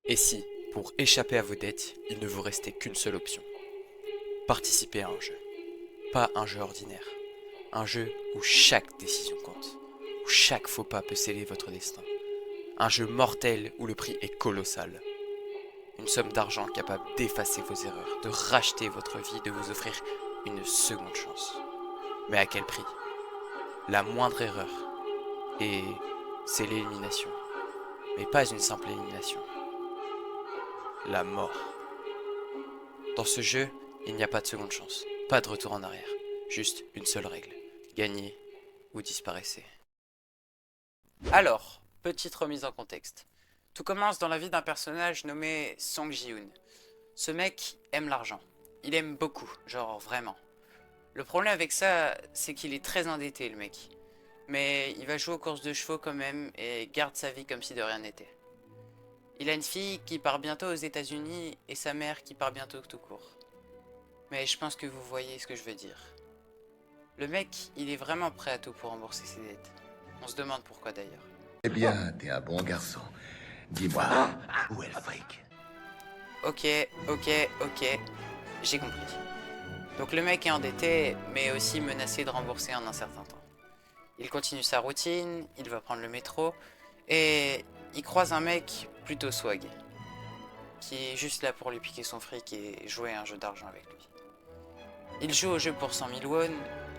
Et si, pour échapper à vos dettes, il ne vous restait qu'une seule option? Participer à un jeu. Pas un jeu ordinaire. Un jeu où chaque décision compte. Où chaque faux pas peut sceller votre destin. Un jeu mortel où le prix est colossal. Une somme d'argent capable d'effacer vos erreurs, de racheter votre vie, de vous offrir une seconde chance. Mais à quel prix? La moindre erreur. Et c'est l'élimination. Mais pas une simple élimination. La mort. Dans ce jeu, il n'y a pas de seconde chance, pas de retour en arrière, juste une seule règle, gagnez ou disparaissez. Alors, petite remise en contexte. Tout commence dans la vie d'un personnage nommé Song Ji-hoon. Ce mec aime l'argent. Il aime beaucoup, genre vraiment. Le problème avec ça, c'est qu'il est très endetté le mec. Mais il va jouer aux courses de chevaux quand même et garde sa vie comme si de rien n'était. Il a une fille qui part bientôt aux États-Unis et sa mère qui part bientôt tout court. Mais je pense que vous voyez ce que je veux dire. Le mec, il est vraiment prêt à tout pour rembourser ses dettes. On se demande pourquoi d'ailleurs. Eh bien, t'es un bon garçon. Dis-moi, où est le fric? Ok, ok, j'ai compris. Donc le mec est endetté, mais aussi menacé de rembourser en un certain temps. Il continue sa routine, il va prendre le métro, et il croise un mec plutôt swag, qui est juste là pour lui piquer son fric et jouer à un jeu d'argent avec lui. Il joue au jeu pour 100 000 won,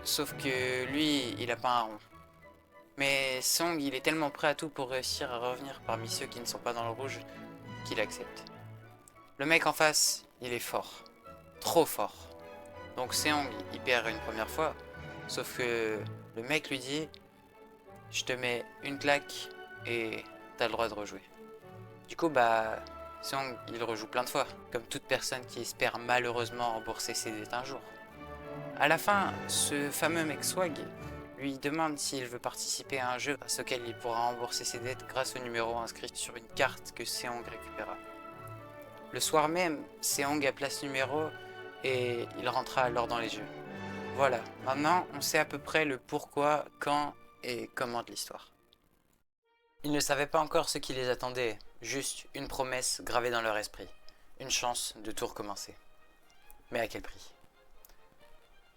sauf que lui, il a pas un rond. Mais Song, il est tellement prêt à tout pour réussir à revenir parmi ceux qui ne sont pas dans le rouge qu'il accepte. Le mec en face, il est fort. Trop fort. Donc Seong, il perd une première fois, sauf que le mec lui dit « Je te mets une claque et t'as le droit de rejouer ». Du coup, Seong, il rejoue plein de fois, comme toute personne qui espère malheureusement rembourser ses dettes un jour. À la fin, ce fameux mec swag lui demande s'il veut participer à un jeu grâce auquel il pourra rembourser ses dettes grâce au numéro inscrit sur une carte que Seong récupéra. Le soir même, Seong appela ce numéro et il rentra alors dans les jeux. Voilà, maintenant on sait à peu près le pourquoi, quand et comment de l'histoire. Ils ne savaient pas encore ce qui les attendait, juste une promesse gravée dans leur esprit, une chance de tout recommencer. Mais à quel prix?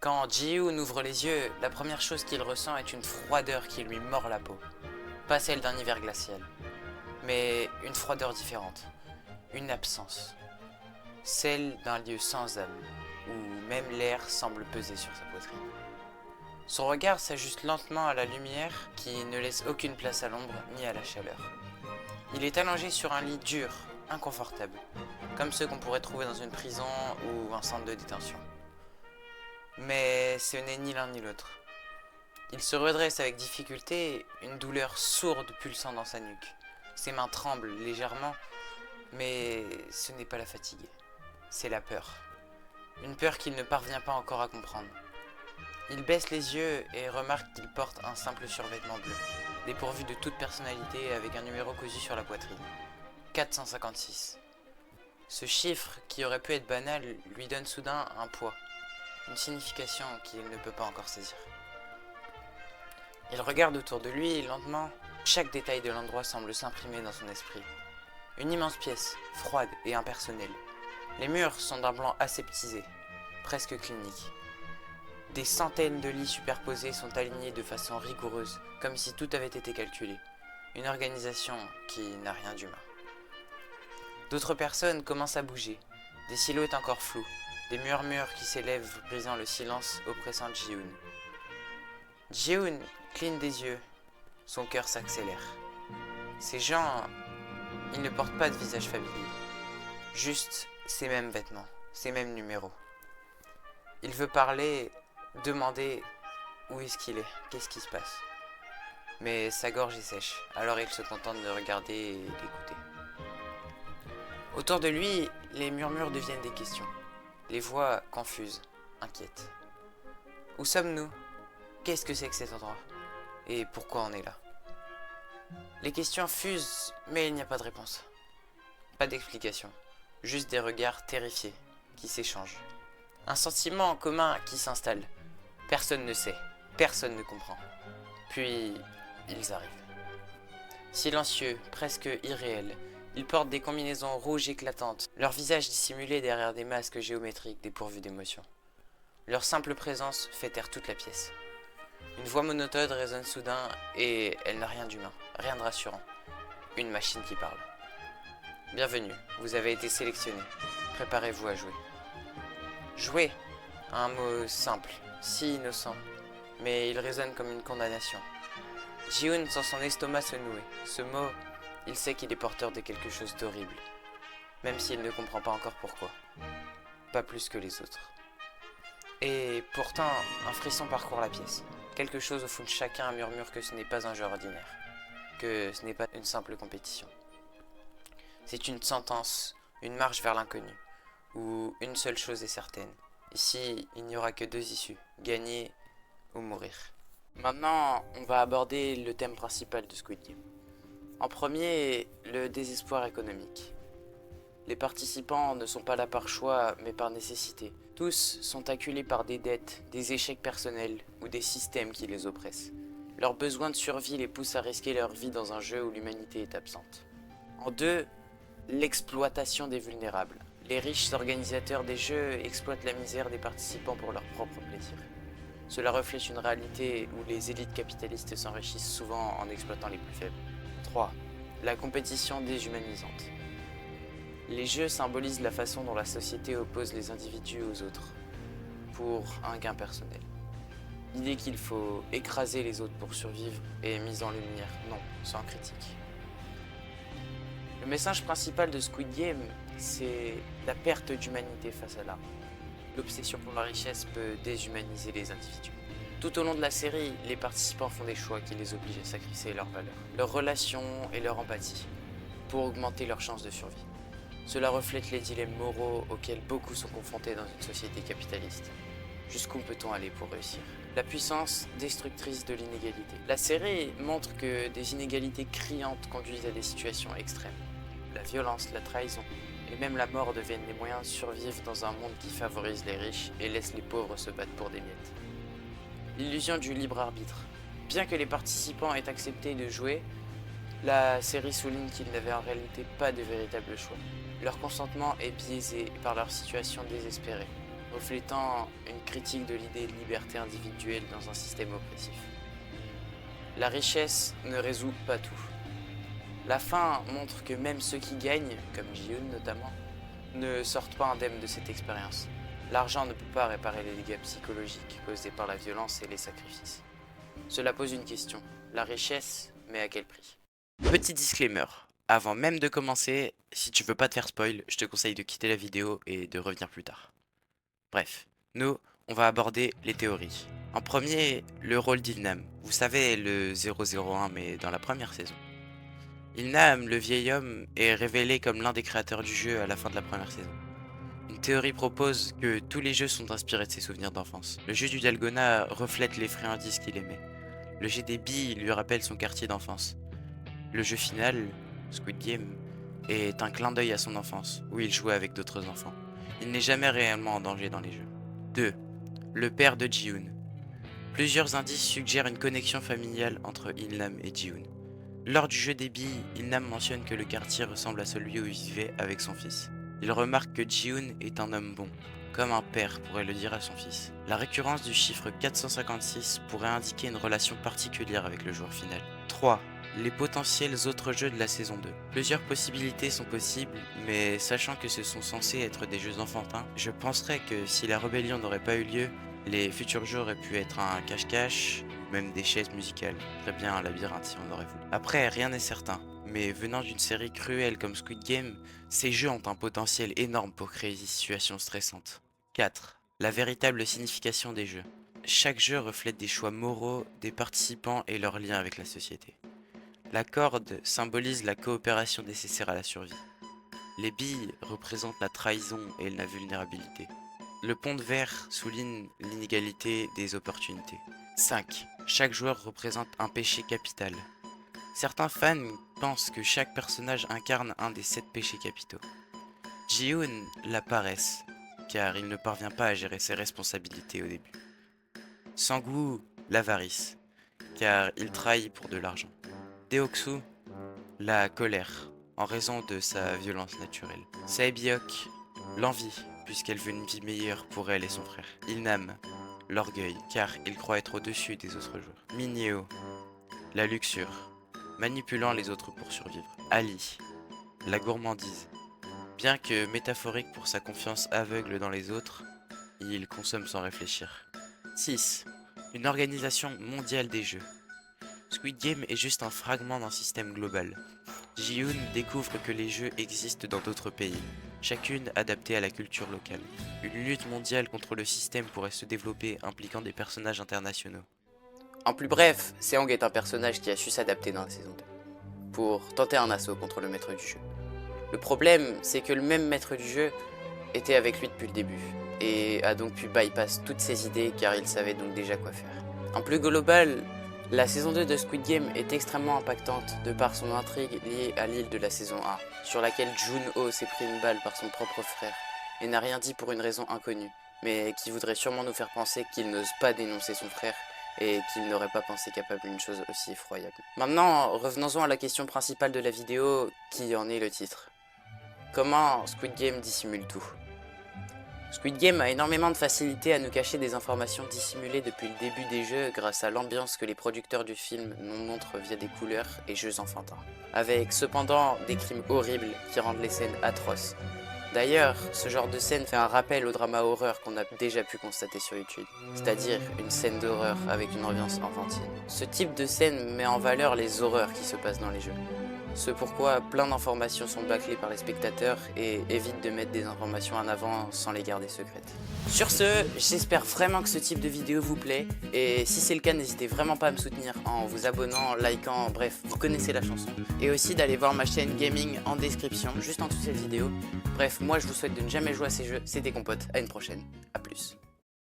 Quand Ji-hoon ouvre les yeux, la première chose qu'il ressent est une froideur qui lui mord la peau. Pas celle d'un hiver glacial, mais une froideur différente, une absence. Celle d'un lieu sans âme, où même l'air semble peser sur sa poitrine. Son regard s'ajuste lentement à la lumière qui ne laisse aucune place à l'ombre ni à la chaleur. Il est allongé sur un lit dur, inconfortable, comme ceux qu'on pourrait trouver dans une prison ou un centre de détention. Mais ce n'est ni l'un ni l'autre. Il se redresse avec difficulté, une douleur sourde pulsant dans sa nuque. Ses mains tremblent légèrement, mais ce n'est pas la fatigue, c'est la peur. Une peur qu'il ne parvient pas encore à comprendre. Il baisse les yeux et remarque qu'il porte un simple survêtement bleu, dépourvu de toute personnalité avec un numéro cousu sur la poitrine. 456. Ce chiffre, qui aurait pu être banal, lui donne soudain un poids, une signification qu'il ne peut pas encore saisir. Il regarde autour de lui et lentement, chaque détail de l'endroit semble s'imprimer dans son esprit. Une immense pièce, froide et impersonnelle. Les murs sont d'un blanc aseptisé, presque clinique. Des centaines de lits superposés sont alignés de façon rigoureuse, comme si tout avait été calculé. Une organisation qui n'a rien d'humain. D'autres personnes commencent à bouger, des silhouettes encore floues, des murmures qui s'élèvent brisant le silence oppressant de Ji-hoon. Ji-hoon cligne des yeux, son cœur s'accélère. Ces gens, ils ne portent pas de visage familier, juste ces mêmes vêtements, ces mêmes numéros. Il veut parler, demander où est-ce qu'il est, qu'est-ce qui se passe. Mais sa gorge est sèche, alors il se contente de regarder et d'écouter. Autour de lui, les murmures deviennent des questions. Les voix confuses, inquiètes. Où sommes-nous? Qu'est-ce que c'est que cet endroit? Et pourquoi on est là? Les questions fusent, mais il n'y a pas de réponse. Pas d'explication. Juste des regards terrifiés qui s'échangent. Un sentiment en commun qui s'installe. Personne ne sait, personne ne comprend. Puis, ils arrivent. Silencieux, presque irréels, Ils portent des combinaisons rouges éclatantes, leur visage dissimulé derrière des masques géométriques dépourvus d'émotion. Leur simple présence fait taire toute la pièce. Une voix monotone résonne soudain et elle n'a rien d'humain, rien de rassurant. Une machine qui parle. Bienvenue, vous avez été sélectionné. Préparez-vous à jouer. Jouer, un mot simple, si innocent, mais il résonne comme une condamnation. Ji-hoon sent son estomac se nouer. Ce mot, il sait qu'il est porteur de quelque chose d'horrible, même s'il ne comprend pas encore pourquoi. Pas plus que les autres. Et pourtant, un frisson parcourt la pièce. Quelque chose au fond de chacun murmure que ce n'est pas un jeu ordinaire, que ce n'est pas une simple compétition. C'est une sentence, une marche vers l'inconnu, où une seule chose est certaine. Ici, il n'y aura que deux issues, gagner ou mourir. Maintenant, on va aborder le thème principal de Squid Game. En premier, le désespoir économique. Les participants ne sont pas là par choix, mais par nécessité. Tous sont acculés par des dettes, des échecs personnels ou des systèmes qui les oppressent. Leurs besoins de survie les poussent à risquer leur vie dans un jeu où l'humanité est absente. En deux, l'exploitation des vulnérables. Les riches organisateurs des jeux exploitent la misère des participants pour leur propre plaisir. Cela reflète une réalité où les élites capitalistes s'enrichissent souvent en exploitant les plus faibles. 3. La compétition déshumanisante. Les jeux symbolisent la façon dont la société oppose les individus aux autres, pour un gain personnel. L'idée qu'il faut écraser les autres pour survivre est mise en lumière, non, sans critique. Le message principal de Squid Game, c'est la perte d'humanité face à l'art. L'obsession pour la richesse peut déshumaniser les individus. Tout au long de la série, les participants font des choix qui les obligent à sacrifier leurs valeurs, leurs relations et leur empathie, pour augmenter leurs chances de survie. Cela reflète les dilemmes moraux auxquels beaucoup sont confrontés dans une société capitaliste. Jusqu'où peut-on aller pour réussir? La puissance destructrice de l'inégalité. La série montre que des inégalités criantes conduisent à des situations extrêmes. La violence, la trahison et même la mort deviennent des moyens de survivre dans un monde qui favorise les riches et laisse les pauvres se battre pour des miettes. L'illusion du libre arbitre. Bien que les participants aient accepté de jouer, la série souligne qu'ils n'avaient en réalité pas de véritable choix. Leur consentement est biaisé par leur situation désespérée, reflétant une critique de l'idée de liberté individuelle dans un système oppressif. La richesse ne résout pas tout. La fin montre que même ceux qui gagnent, comme Ji-hoon notamment, ne sortent pas indemnes de cette expérience. L'argent ne peut pas réparer les dégâts psychologiques causés par la violence et les sacrifices. Cela pose une question, la richesse, mais à quel prix? Petit disclaimer, avant même de commencer, si tu veux pas te faire spoil, je te conseille de quitter la vidéo et de revenir plus tard. Bref, nous, on va aborder les théories. En premier, le rôle d'Ilnam. Vous savez, le 001, mais dans la première saison. Ilnam, le vieil homme, est révélé comme l'un des créateurs du jeu à la fin de la première saison. Une théorie propose que tous les jeux sont inspirés de ses souvenirs d'enfance. Le jeu du Dalgona reflète les friandises qu'il aimait. Le jeu des billes lui rappelle son quartier d'enfance. Le jeu final, Squid Game, est un clin d'œil à son enfance, où il jouait avec d'autres enfants. Il n'est jamais réellement en danger dans les jeux. 2. Le père de Ji-hoon. Plusieurs indices suggèrent une connexion familiale entre Ilnam et Ji-hoon. Lors du jeu des billes, Ilnam mentionne que le quartier ressemble à celui où il vivait avec son fils. Il remarque que Ji-hoon est un homme bon, comme un père pourrait le dire à son fils. La récurrence du chiffre 456 pourrait indiquer une relation particulière avec le joueur final. 3. Les potentiels autres jeux de la saison 2. Plusieurs possibilités sont possibles, mais sachant que ce sont censés être des jeux enfantins, je penserais que si la rébellion n'aurait pas eu lieu, les futurs jeux auraient pu être un cache-cache, ou même des chaises musicales. Très bien un labyrinthe si on aurait voulu. Après, rien n'est certain, mais venant d'une série cruelle comme Squid Game, ces jeux ont un potentiel énorme pour créer des situations stressantes. 4. La véritable signification des jeux. Chaque jeu reflète des choix moraux des participants et leurs liens avec la société. La corde symbolise la coopération nécessaire à la survie. Les billes représentent la trahison et la vulnérabilité. Le pont de verre souligne l'inégalité des opportunités. 5. Chaque joueur représente un péché capital. Certains fans pensent que chaque personnage incarne un des 7 péchés capitaux. Ji-hoon la paresse, car il ne parvient pas à gérer ses responsabilités au début. Sang-woo l'avarice, car il trahit pour de l'argent. Deok-soo la colère, en raison de sa violence naturelle. Saebiok, l'envie, puisqu'elle veut une vie meilleure pour elle et son frère. Ilnam, l'orgueil, car il croit être au-dessus des autres joueurs. Mineo, la luxure, manipulant les autres pour survivre. Ali, la gourmandise. Bien que métaphorique pour sa confiance aveugle dans les autres, il consomme sans réfléchir. 6. Une organisation mondiale des jeux. Squid Game est juste un fragment d'un système global. Ji-Hoon découvre que les jeux existent dans d'autres pays, chacune adaptée à la culture locale. Une lutte mondiale contre le système pourrait se développer impliquant des personnages internationaux. En plus bref, Seong est un personnage qui a su s'adapter dans la saison 2, pour tenter un assaut contre le maître du jeu. Le problème, c'est que le même maître du jeu était avec lui depuis le début, et a donc pu bypass toutes ses idées car il savait donc déjà quoi faire. En plus global, la saison 2 de Squid Game est extrêmement impactante de par son intrigue liée à l'île de la saison 1, sur laquelle Jun-ho s'est pris une balle par son propre frère, et n'a rien dit pour une raison inconnue, mais qui voudrait sûrement nous faire penser qu'il n'ose pas dénoncer son frère, et qu'il n'aurait pas pensé capable d'une chose aussi effroyable. Maintenant, revenons-en à la question principale de la vidéo, qui en est le titre. Comment Squid Game dissimule tout? Squid Game a énormément de facilité à nous cacher des informations dissimulées depuis le début des jeux grâce à l'ambiance que les producteurs du film nous montrent via des couleurs et jeux enfantins. Avec cependant des crimes horribles qui rendent les scènes atroces. D'ailleurs, ce genre de scène fait un rappel au drama horreur qu'on a déjà pu constater sur YouTube, c'est-à-dire une scène d'horreur avec une ambiance enfantine. Ce type de scène met en valeur les horreurs qui se passent dans les jeux. Ce pourquoi plein d'informations sont bâclées par les spectateurs et évite de mettre des informations en avant sans les garder secrètes. Sur ce, j'espère vraiment que ce type de vidéo vous plaît et si c'est le cas, n'hésitez vraiment pas à me soutenir en vous abonnant, likant, bref, vous connaissez la chanson. Et aussi d'aller voir ma chaîne gaming en description, juste en dessous de cette vidéo. Bref, moi je vous souhaite de ne jamais jouer à ces jeux, c'était Compote, à une prochaine, à plus.